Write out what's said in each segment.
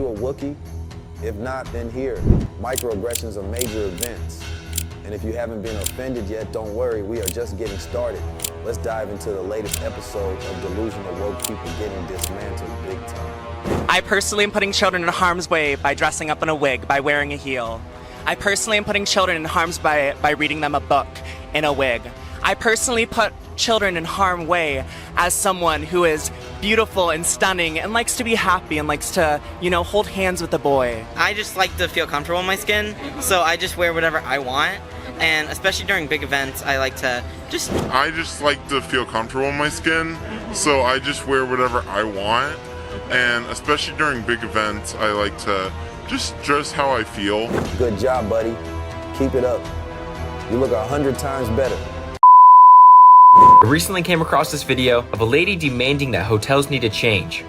you a Wookiee? If not, then here. Microaggressions are major events. And if you haven't been offended yet, don't worry, we are just getting started. Let's dive into the latest episode of Delusional Woke People Getting Dismantled Big Time. I personally am putting children in harm's way by dressing up in a wig, by wearing a heel. I personally am putting children in harm's way by reading them a book in a wig. I personally put children in harm's way as someone who is beautiful and stunning and likes to be happy and likes to, hold hands with a boy. I just like to feel comfortable in my skin, so I just wear whatever I want. And especially during big events, I just like to feel comfortable in my skin, so I just wear whatever I want. And especially during big events, I like to just dress how I feel. Good job, buddy. Keep it up. You look 100 times better. I recently came across this video of a lady demanding that hotels need to change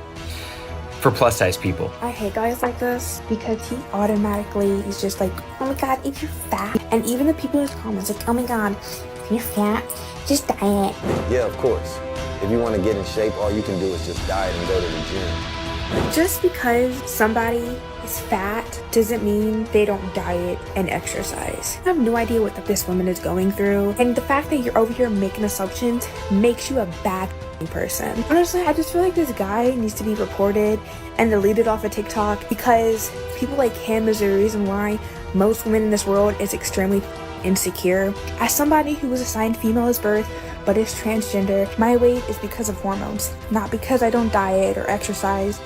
for plus size people. I hate guys like this because he automatically is just like, oh my god, if you're fat. And even the people in his comments like, oh my god, if you're fat, just diet. Yeah, of course. If you want to get in shape, all you can do is just diet and go to the gym. Just because somebody is fat doesn't mean they don't diet and exercise. I have no idea what this woman is going through, and the fact that you're over here making assumptions makes you a bad person. Honestly, I just feel like this guy needs to be reported and deleted off of TikTok because people like him is the reason why most women in this world is extremely insecure. As somebody who was assigned female as birth but is transgender, my weight is because of hormones, not because I don't diet or exercise.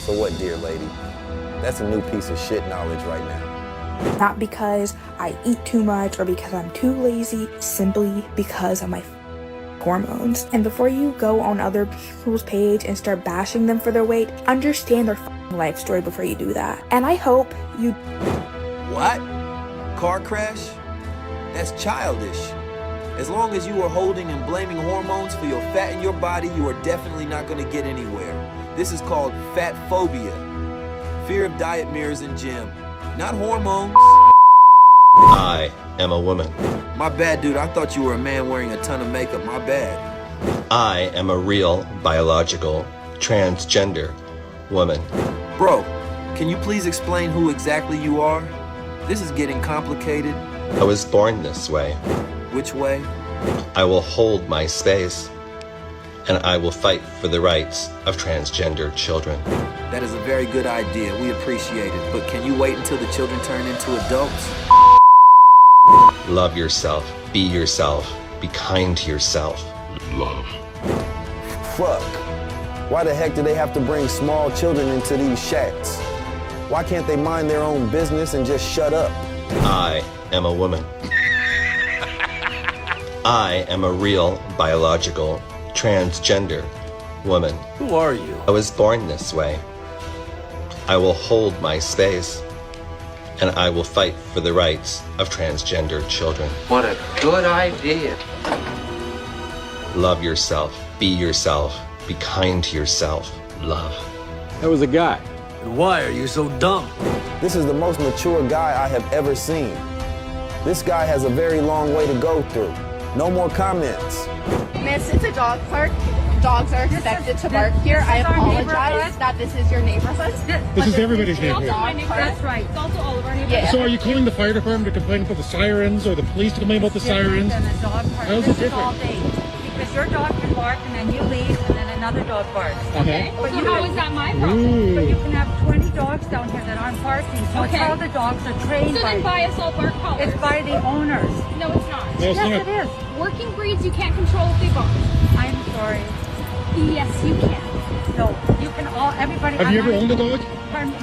So what, dear lady? That's a new piece of shit knowledge right now. Not because I eat too much or because I'm too lazy, simply because of my hormones. And before you go on other people's page and start bashing them for their weight, understand their life story before you do that. And I hope you... What? Car crash? That's childish. As long as you are holding and blaming hormones for your fat in your body, you are definitely not going to get anywhere. This is called fat phobia. Fear of diet mirrors in gym, not hormones. I am a woman. My bad, dude. I thought you were a man wearing a ton of makeup. My bad. I am a real, biological, transgender woman. Bro, can you please explain who exactly you are? This is getting complicated. I was born this way. Which way? I will hold my space, and I will fight for the rights of transgender children. That is a very good idea. We appreciate it. But can you wait until the children turn into adults? Love yourself. Be kind to yourself. Love. Fuck. Why the heck do they have to bring small children into these shacks? Why can't they mind their own business and just shut up? I am a woman. I am a real, biological, transgender woman. Who are you? I was born this way. I will hold my space, and I will fight for the rights of transgender children. What a good idea. Love yourself. Be kind to yourself. Love. That was a guy. And why are you so dumb? This is the most mature guy I have ever seen. This guy has a very long way to go through. No more comments. Miss, it's a dog park. Dogs are expected to bark here. I apologize that this is your neighborhood. This is everybody's neighborhood. That's right. It's also all of our neighborhood. So are you calling the fire department to complain about the sirens or the police to complain about the sirens? How's it different? Because your dog can bark and then you leave and then another dog barks. Okay. But So how is that my problem? But you can have 20 dogs down here that aren't barking. So it's how the dogs are trained So then buy us all bark collars. It's by the owners. No, it's not. No, it's Yes, not. it is. Working breeds you can't control if they bark. I'm sorry. Yes, you can. No, you can all, everybody. Have you ever owned a dog?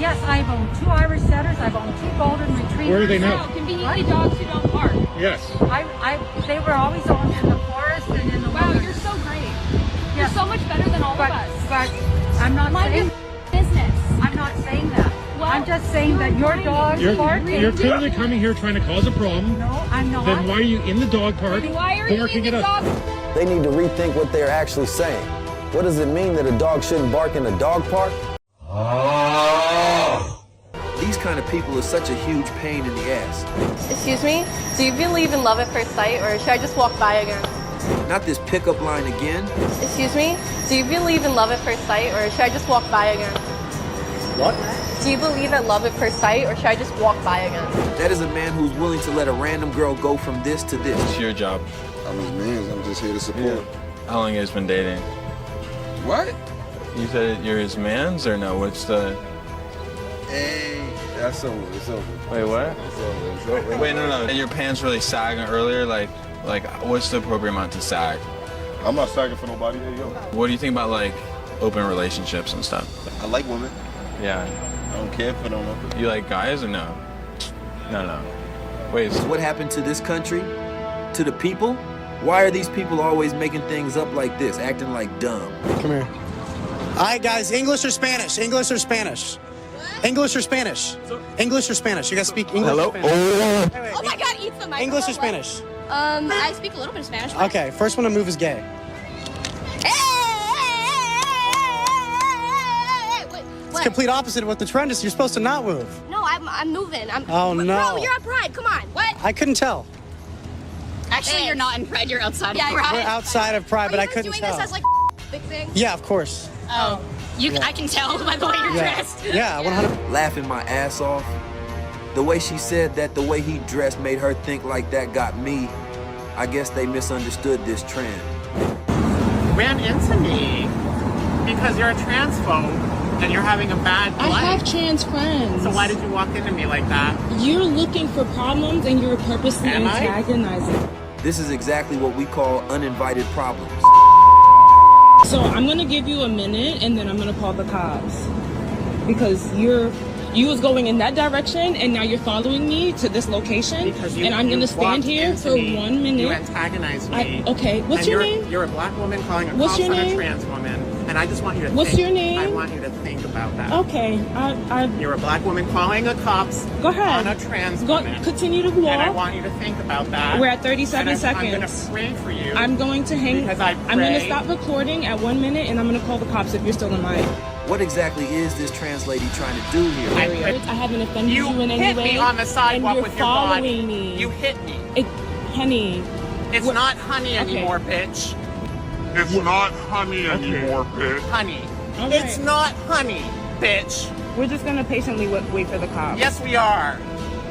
Yes, I've owned 2 Irish setters. I've owned 2 golden retrievers. Where are they No, now? conveniently dogs who don't bark. Yes. They were always owned in the forest and in the Wow, wilderness. you're so great. Yes. You're so much better than all But of us. I'm not Mind saying your business. I'm not saying that. Well, I'm just saying that your dog barking. You're clearly coming here trying to cause a problem. No, I'm not. Then why are you in the dog park Why are you barking in it the up? dog? They need to rethink what they're actually saying. What does it mean that a dog shouldn't bark in a dog park? These kind of people are such a huge pain in the ass. Excuse me? Do you believe in love at first sight, or should I just walk by again? Not this pickup line again. Excuse me? Do you believe in love at first sight, or should I just walk by again? What? Do you believe in love at first sight, or should I just walk by again? That is a man who's willing to let a random girl go from this to this. It's your job. I'm his man. I'm just here to support. How long you guys been dating? What? You said you're his man's or no? What's the... Hey, that's over. It's over. Wait, what? It's over. It's over. Wait, no. Your pants really sagging earlier? Like, what's the appropriate amount to sag? I'm not sagging for nobody. Hey, yo. What do you think about, like, open relationships and stuff? I like women. Yeah. I don't care for them. You like guys or no? No. Wait. What happened to this country? To the people? Why are these people always making things up like this, acting like dumb? Come here. All right, guys, English or Spanish? English or Spanish? What? English or Spanish? English or Spanish? You guys speak English? Hello? Oh my God, eat some. English or Spanish? I speak a little bit of Spanish. Okay, first one to move is gay. It's complete opposite of what the trend is. You're supposed to not move. No, I'm moving. Oh, no. Bro, you're at Pride. Come on. What? I couldn't tell. Actually, you're not in Pride. You're outside of Pride. We're outside of Pride, but I couldn't doing tell. this as like big thing? Yeah, of course. Oh, I can tell by the way you're dressed. Yeah, 100%. Laughing my ass off. The way she said that the way he dressed made her think like that got me. I guess they misunderstood this trend. Ran into me because you're a transphobe and you're having a bad life. I have trans friends. So why did you walk into me like that? You're looking for problems and you're purposely antagonizing. This is exactly what we call uninvited problems. So I'm gonna give you a minute and then I'm gonna call the cops. Because you was going in that direction and now you're following me to this location and I'm gonna stand here for 1 minute. You antagonized me. Okay, what's your name? You're a black woman calling a What's cops your on a name? trans woman, and I just want you to What's think. your name? I want you to think about that. Okay, You're a black woman calling a cops Go ahead. on a trans woman. Continue to walk. And I want you to think about that. We're at 37 and seconds. I'm going to pray for you. I'm going to hang. Because I I'm going to pray. stop recording at 1 minute and I'm going to call the cops if you're still in line. What exactly is this trans lady trying to do here? I haven't offended you in any hit way. me on the sidewalk and you're with your body. following me. You hit me. Honey. It's not honey anymore, bitch. It's not honey anymore, bitch. Honey. All It's right. not honey, bitch. We're just going to patiently wait for the cops. Yes, we are.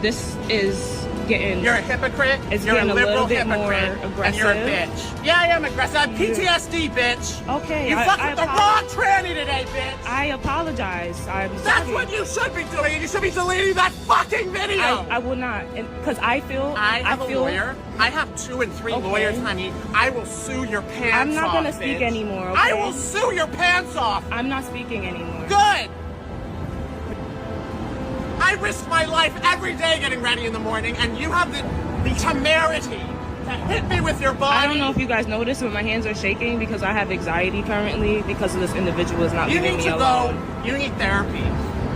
This is getting... You're a hypocrite. It's You're a getting a liberal little bit more hypocrite. And you're a aggressive. bitch. Yeah, I am aggressive. I have PTSD, bitch. Okay. You fucked with the wrong tranny today, bitch. I apologize. I'm sorry. That's what you should be doing. And you should be deleting that fucking video. I will not. Because I feel... I have a lawyer. I have 2 and 3 lawyers, honey. I will sue your pants off, I'm not going to speak bitch. anymore, okay? I will sue your pants off. I'm not speaking anymore. Good. I risk my life every day getting ready in the morning, and you have the temerity to hit me with your body. I don't know if you guys noticed, but my hands are shaking because I have anxiety currently because of this individual is not leaving me alone. You need therapy.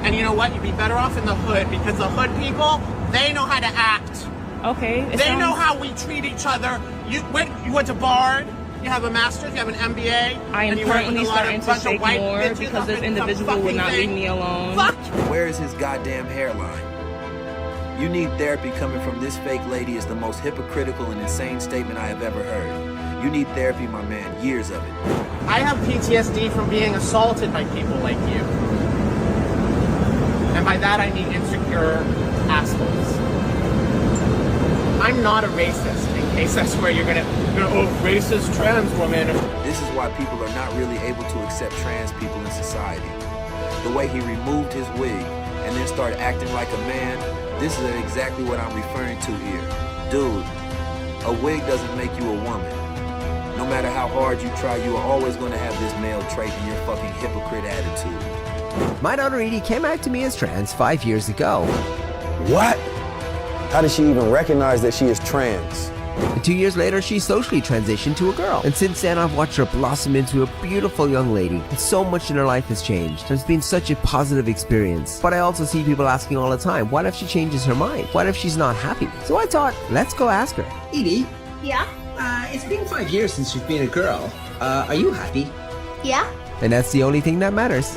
And you know what? You'd be better off in the hood because the hood people, they know how to act. Okay. They know how we treat each other. You went to Bard. You have a master's, you have an MBA. I am currently starting to shake more bitches because this up in some individual will fucking not leave thing. me alone. Fuck! Where is his goddamn hairline? You need therapy coming from this fake lady is the most hypocritical and insane statement I have ever heard. You need therapy, my man, years of it. I have PTSD from being assaulted by people like you. And by that I mean insecure assholes. I'm not a racist, in case that's where you're gonna racist trans woman. This is why people are not really able to accept trans people in society. The way he removed his wig and then started acting like a man, this is exactly what I'm referring to here. Dude, a wig doesn't make you a woman. No matter how hard you try, you are always going to have this male trait in your fucking hypocrite attitude. My daughter Edie came out to me as trans 5 years ago. What? How did she even recognize that she is trans? And 2 years later, she socially transitioned to a girl. And since then, I've watched her blossom into a beautiful young lady. And so much in her life has changed. It's been such a positive experience. But I also see people asking all the time, what if she changes her mind? What if she's not happy? So I thought, let's go ask her. Edie, Yeah? it's been 5 years since you've been a girl. Are you happy? Yeah? And that's the only thing that matters.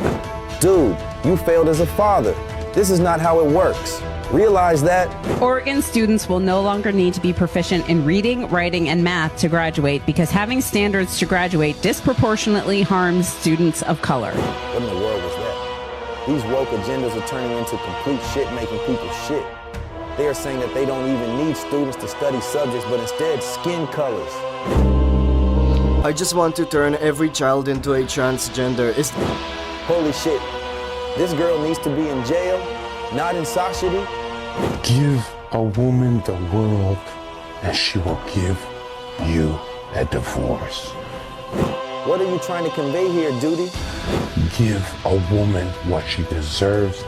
Dude, you failed as a father. This is not how it works. Realize that. Oregon students will no longer need to be proficient in reading, writing, and math to graduate because having standards to graduate disproportionately harms students of color. What in the world was that? These woke agendas are turning into complete shit, making people shit. They are saying that they don't even need students to study subjects, but instead skin colors. I just want to turn every child into a transgender. Holy shit. This girl needs to be in jail, not in society. Give a woman the world, and she will give you a divorce. What are you trying to convey here, Duty? Give a woman what she deserves,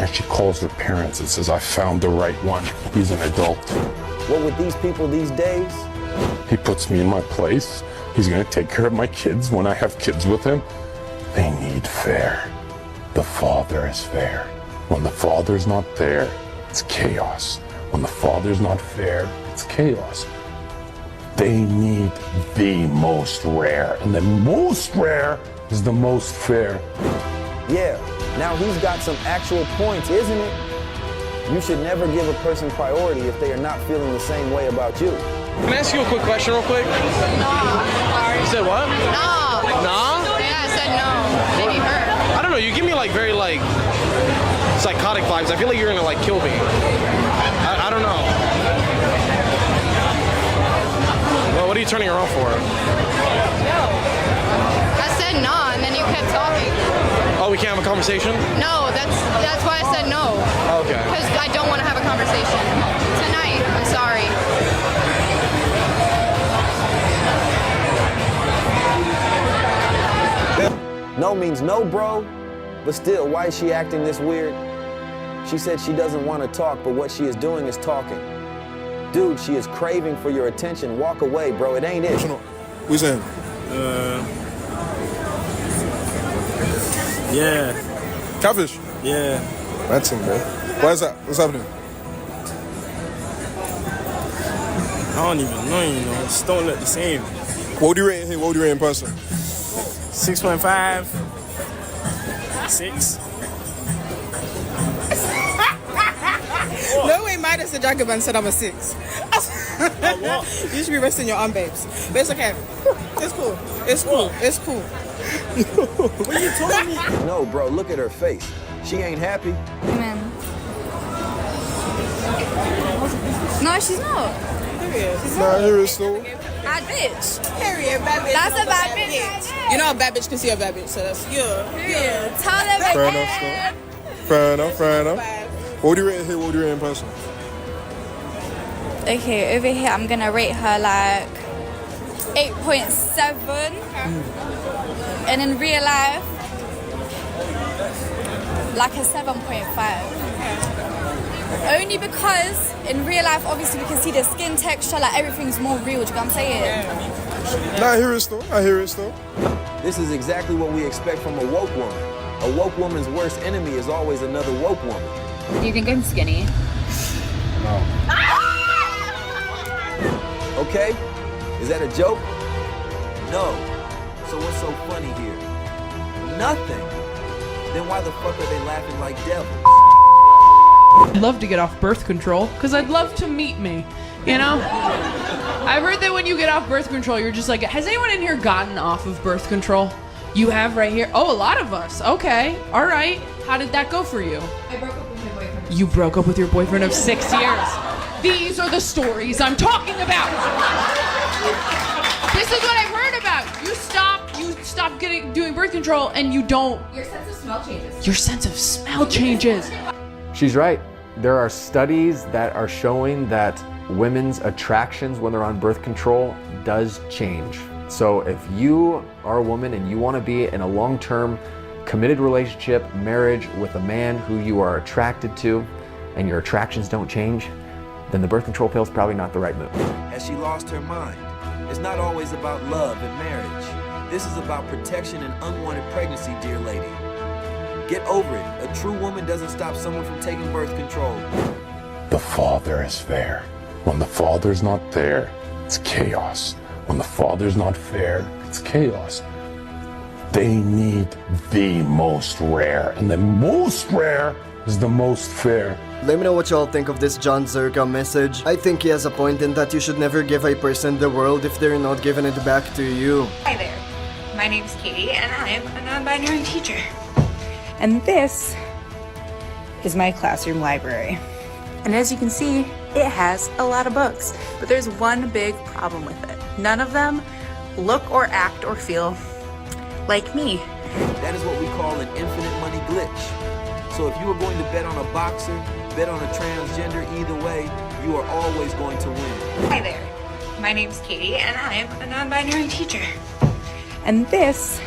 and she calls her parents and says, I found the right one. He's an adult. What with these people these days? He puts me in my place. He's gonna take care of my kids when I have kids with him. They need fair. The father is fair. When the father's not there, it's chaos. When the father's not fair, it's chaos. They need the most rare, and the most rare is the most fair. Yeah, now he's got some actual points, isn't it? You should never give a person priority if they are not feeling the same way about you. Can I ask you a quick question real quick? Nah. You said what? Nah. Nah? Yeah, I said no. Maybe her. I don't know, you give me like very like psychotic vibes. I feel like you're gonna like kill me. I don't know. Well, what are you turning around for? I said nah, and then you kept talking. Oh, we can't have a conversation? No, that's why I said no. Okay. Because I don't want to have a conversation. Tonight, I'm sorry. No means no, bro. But still, why is she acting this weird? She said she doesn't want to talk, but what she is doing is talking. Dude, she is craving for your attention. Walk away, bro. It ain't it. What you saying? Yeah. Catfish? Yeah. That's him, bro. Why is that? What's happening? I don't even know, you know. Just don't look the same. What would you rate here? What would you rate in person? 6.5. 6. No way, Midas the Jagaban said I'm a 6. You should be resting your arm, babes. But it's okay. It's cool. It's cool. It's cool. What are you telling me? No, bro, look at her face. She ain't happy. Amen. No, she's not. She's Nah, here is still. Bad bitch. Period. Bad bitch. That's a bad bitch. You know a bad bitch can see a bad bitch, so that's yeah. Tell them Fair again. enough, still. Fair enough, fair enough. What would you rate here? What would you rate in person? Okay, over here I'm gonna rate her like 8.7, and in real life, like a 7.5. Only because in real life, obviously, we can see the skin texture, like everything's more real. Do you know what I'm saying? Nah, I hear it still. I hear it still. This is exactly what we expect from a woke woman. A woke woman's worst enemy is always another woke woman. Do you think I'm skinny? No. Okay? Is that a joke? No. So what's so funny here? Nothing. Then why the fuck are they laughing like devils? I'd love to get off birth control because I'd love to meet me, you know? I've heard that when you get off birth control, you're just like, has anyone in here gotten off of birth control? You have right here? Oh, a lot of us. Okay. All right. How did that go for you? I broke up with my boyfriend. You broke up with your boyfriend of 6 years. These are the stories I'm talking about. This is what I've heard about. You stop doing birth control and you don't. Your sense of smell changes. Your sense of smell changes. She's right. There are studies that are showing that women's attractions when they're on birth control does change. So if you are a woman and you want to be in a long-term committed relationship, marriage with a man who you are attracted to and your attractions don't change, then the birth control pill is probably not the right move. Has she lost her mind? It's not always about love and marriage. This is about protection and unwanted pregnancy, dear lady. Get over it. A true woman doesn't stop someone from taking birth control. The father is fair. When the father's not there, it's chaos. When the father's not fair, it's chaos. They need the most rare, and the most rare is the most fair. Let me know what y'all think of this John Zerka message. I think he has a point in that you should never give a person the world if they're not giving it back to you. Hi there. My name's Katie, and I am a non-binary teacher. And this is my classroom library. And as you can see, it has a lot of books, but there's one big problem with it. None of them look or act or feel like me. That is what we call an infinite money glitch. So if you are going to bet on a boxer, bet on a transgender, either way, you are always going to win. Hi there, my name's Katie and I'm a non-binary teacher. And this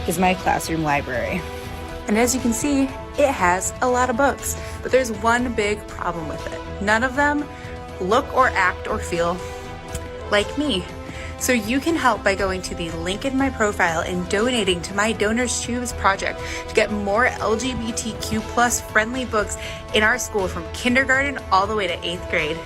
is my classroom library. And as you can see, it has a lot of books, but there's one big problem with it. None of them look or act or feel like me. So you can help by going to the link in my profile and donating to my Donors Choose project to get more LGBTQ plus friendly books in our school from kindergarten all the way to 8th grade.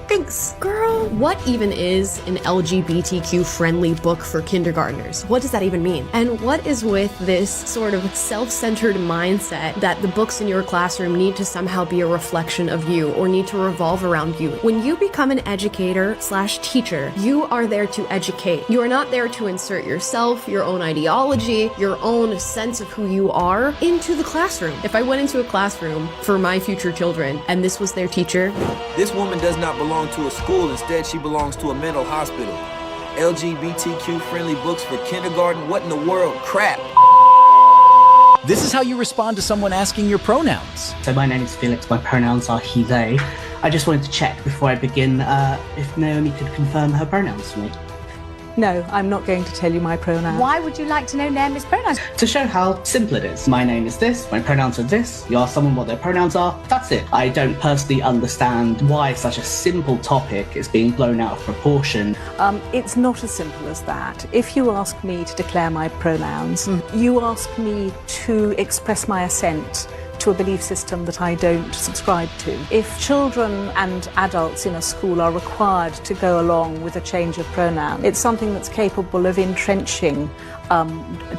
Thanks. Girl, what even is an LGBTQ friendly book for kindergartners? What does that even mean? And what is with this sort of self-centered mindset that the books in your classroom need to somehow be a reflection of you or need to revolve around you? When you become an educator/teacher, you are there to educate. You are not there to insert yourself, your own ideology, your own sense of who you are into the classroom. If I went into a classroom for my future children and this was their teacher, this woman does not belong to a school. Instead, she belongs to a mental hospital. LGBTQ friendly books for kindergarten? What in the world? Crap. This is how you respond to someone asking your pronouns. So my name is Felix, my pronouns are he, they. I just wanted to check before I begin if Naomi could confirm her pronouns for me. No, I'm not going to tell you my pronouns. Why would you like to know Naomi's pronouns? To show how simple it is. My name is this, my pronouns are this, you ask someone what their pronouns are, that's it. I don't personally understand why such a simple topic is being blown out of proportion. It's not as simple as that. If you ask me to declare my pronouns, you ask me to express my assent to a belief system that I don't subscribe to. If children and adults in a school are required to go along with a change of pronoun, it's something that's capable of entrenching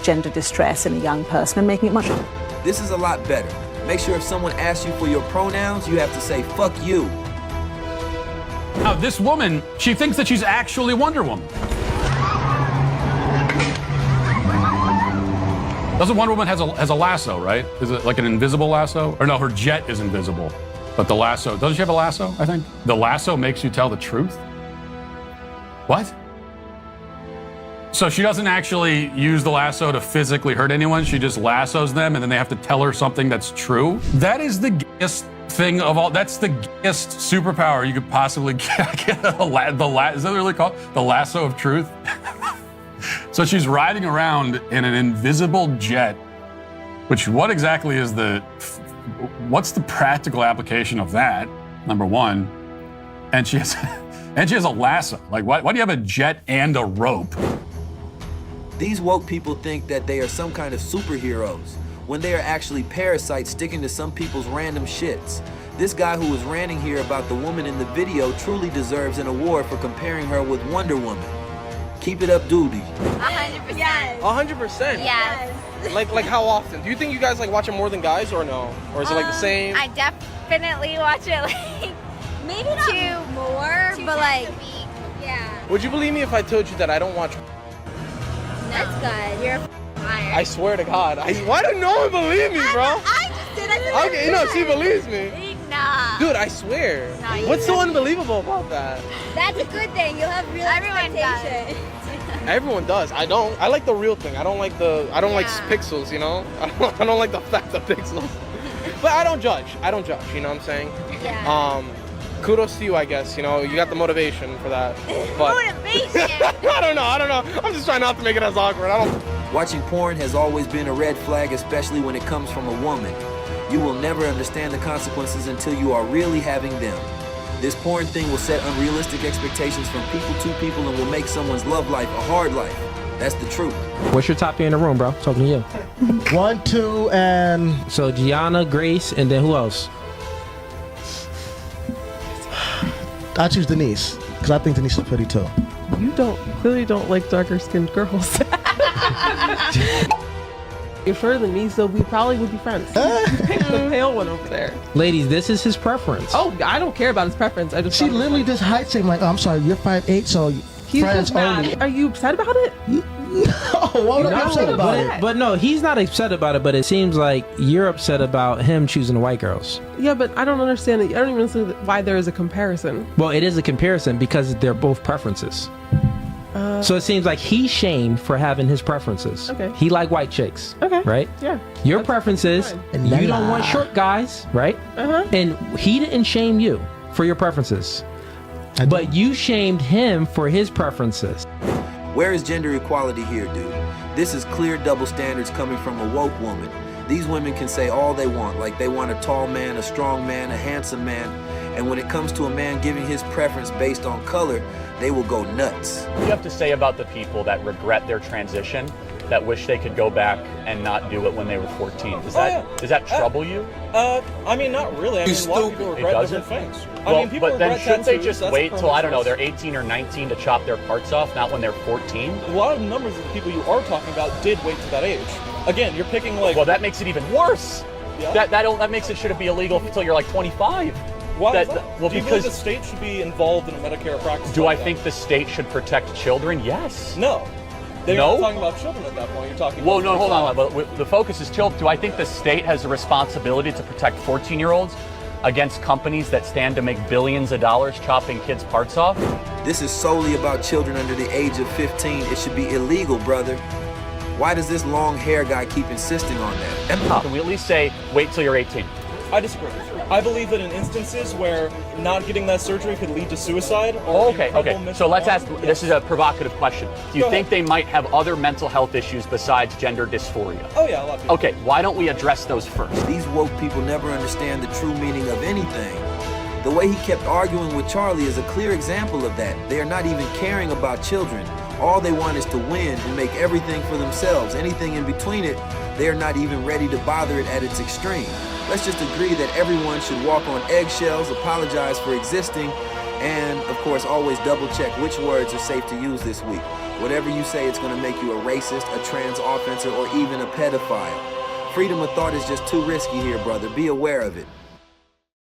gender distress in a young person and making it much. This is a lot better. Make sure if someone asks you for your pronouns, you have to say, fuck you. Now, this woman, she thinks that she's actually Wonder Woman. Doesn't Wonder Woman has a lasso, right? Is it like an invisible lasso? Or no, her jet is invisible. But the lasso, doesn't she have a lasso, I think? The lasso makes you tell the truth? What? So she doesn't actually use the lasso to physically hurt anyone, she just lassos them and then they have to tell her something that's true? That is the gayest thing of all, that's the gayest superpower you could possibly get. Is that really called? The lasso of truth? So she's riding around in an invisible jet, which what exactly is what's the practical application of that, number one? And she has a lasso. Like, why do you have a jet and a rope? These woke people think that they are some kind of superheroes, when they are actually parasites sticking to some people's random shits. This guy who was ranting here about the woman in the video truly deserves an award for comparing her with Wonder Woman. Keep it up, duty. 100%. Yes. 100%? Yes. Like how often? Do you think you guys like watch it more than guys or no? Or is it like the same? I definitely watch it like maybe not 2 more, but like a week. Yeah. Would you believe me if I told you that I don't watch? That's good. You're a liar. I swear to God. Why do no one believe me, bro? I just did. I Okay, you know, she believes me. Nah. Dude, I swear. Nah, What's so don't. unbelievable about that? That's a good thing. You'll have real expectations. Everyone does. I don't. I like the real thing. I don't like like pixels, you know? I don't like the fact of pixels. But I don't judge. You know what I'm saying? Yeah. Kudos to you, I guess. You know, you got the motivation for that. But motivation? I don't know. I'm just trying not to make it as awkward. Watching porn has always been a red flag, especially when it comes from a woman. You will never understand the consequences until you are really having them. This porn thing will set unrealistic expectations from people to people and will make someone's love life a hard life. That's the truth. What's your top 3 in the room, bro? Talking to you. 1, 2, and... So Gianna, Grace, and then who else? I choose Denise, because I think Denise is pretty too. You clearly don't like darker skinned girls. If shorter than me, so we probably would be friends. Pick the pale one over there. Ladies, this is his preference. Oh, I don't care about his preference. I just She literally just height shame like, oh, I'm sorry, you're 5'8", so he's friends just mad. only. Are you upset about it? No, Why would I be upset about it? But no, he's not upset about it. But it seems like you're upset about him choosing the white girls. Yeah, but I don't understand it. I don't even understand why there is a comparison. Well, it is a comparison because they're both preferences. So it seems like he's shamed for having his preferences. Okay. He like white chicks. Okay. Right? Yeah. Your preferences, you don't want short guys, right? And he didn't shame you for your preferences. But you shamed him for his preferences. Where is gender equality here, dude? This is clear double standards coming from a woke woman. These women can say all they want, like they want a tall man, a strong man, a handsome man, and when it comes to a man giving his preference based on color, they will go nuts. What do you have to say about the people that regret their transition, that wish they could go back and not do it when they were 14? Does that trouble you? I mean, not really. I mean, a lot of people regret different things. I mean, people but then regret shouldn't they tattoos, just that's wait a till, I don't know, permanent they're 18 or 19 to chop their parts off, not when they're 14? A lot of numbers of the people you are talking about did wait to that age. Again, you're picking like... Well, that makes it even worse. Yeah? That makes it shouldn't be illegal until you're like 25. Why is that? Well, do you believe the state should be involved in a Medicare practice? Do I think the state should protect children? Yes. No. They're No? not talking about children at that point. You're talking Well, about... no, hold on. But the focus is children. Do I think the state has a responsibility to protect 14-year-olds against companies that stand to make billions of dollars chopping kids' parts off? This is solely about children under the age of 15. It should be illegal, brother. Why does this long hair guy keep insisting on that? Can we at least say, wait till you're 18? I disagree. I believe that in instances where not getting that surgery could lead to suicide or Oh, okay. So let's ask, this is a provocative question. Do you Go think ahead. they might have other mental health issues besides gender dysphoria? Oh yeah, a lot of people. Okay, why don't we address those first? These woke people never understand the true meaning of anything. The way he kept arguing with Charlie is a clear example of that. They are not even caring about children. All they want is to win and make everything for themselves. Anything in between it, they are not even ready to bother it at its extreme. Let's just agree that everyone should walk on eggshells, apologize for existing, and of course always double check which words are safe to use this week. Whatever you say, it's going to make you a racist, a trans offenser, or even a pedophile. Freedom of thought is just too risky here, brother. Be aware of it.